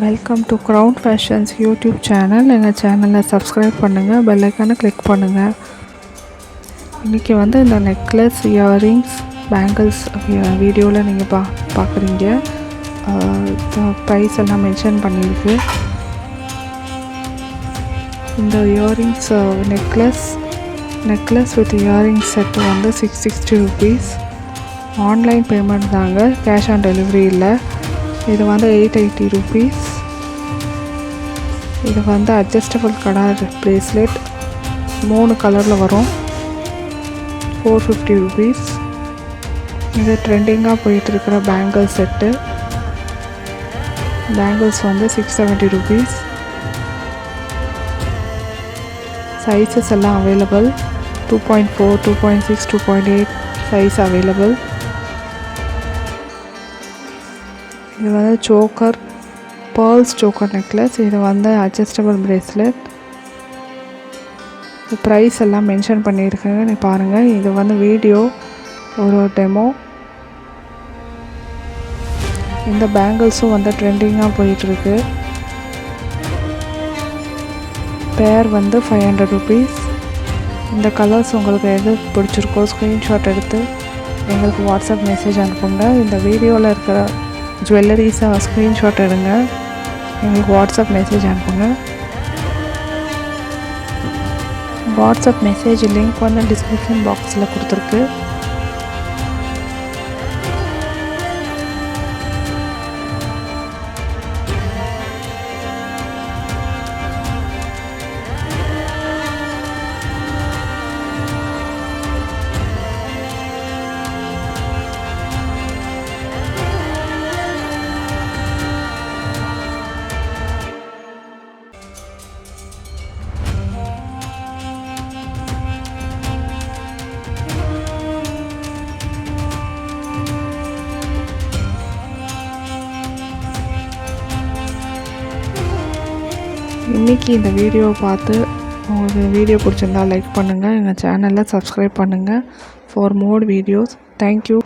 Welcome to crown fashions YouTube channel. எங்கள் சேனலில் subscribe பண்ணுங்கள், பெல் ஐக்கானை கிளிக் பண்ணுங்கள். இன்றைக்கி வந்து இந்த நெக்லஸ், இயரிங்ஸ், பேங்கிள்ஸ் வீடியோவில் நீங்கள் பார்க்குறீங்க. ப்ரைஸ் எல்லாம் மென்ஷன் பண்ணியிருக்கு. இந்த earrings necklace with earrings set வந்து 660 rupees. ஆன்லைன் பேமெண்ட் தாங்க, கேஷ் ஆன் டெலிவரி இல்லை. இது வந்து 880 rupees. இது வந்து அட்ஜஸ்டபிள் கலர் ப்ரேஸ்லெட் 3 கலரில் வரும், 450 rupees. இது ட்ரெண்டிங்காக போயிட்டுருக்கிற பேங்கிள் செட்டு. பேங்கிள்ஸ் வந்து 670 rupees. சைஸஸ் எல்லாம் அவைலபிள். 2.4, 2.6, 2.8 size available. இது வந்து சோக்கர், பேர்ல்ஸ் சோக்கர் நெக்லஸ். இது வந்து அட்ஜஸ்டபிள் பிரேஸ்லெட். ப்ரைஸ் எல்லாம் மென்ஷன் பண்ணியிருக்கேங்க, நீ பாருங்கள். இது வந்து வீடியோ, ஒரு டெமோ. இந்த பேங்கிள்ஸும் வந்து ட்ரெண்டிங்காக போயிட்டுருக்கு. பேர் வந்து 500 rupees. இந்த கலர்ஸ் உங்களுக்கு எது பிடிச்சிருக்கோ ஸ்க்ரீன்ஷாட் எடுத்து எங்களுக்கு வாட்ஸ்அப் மெசேஜ் அனுப்புங்க. இந்த வீடியோவில் இருக்கிற ஜுவல்லரிஸை ஸ்க்ரீன்ஷாட் எடுங்க, எங்களுக்கு வாட்ஸ்அப் மெசேஜ் அனுப்புங்க. வாட்ஸ்அப் மெசேஜ் லிங்க் வந்து டிஸ்கிரிப்ஷன் பாக்ஸில் கொடுத்துருக்கு. இன்றைக்கி இந்த வீடியோவை பார்த்து உங்களுக்கு வீடியோ பிடிச்சிருந்தா லைக் பண்ணுங்கள், எங்கள் சேனலில் சப்ஸ்கிரைப் பண்ணுங்கள் ஃபார் மோர் வீடியோஸ். தேங்க்யூ.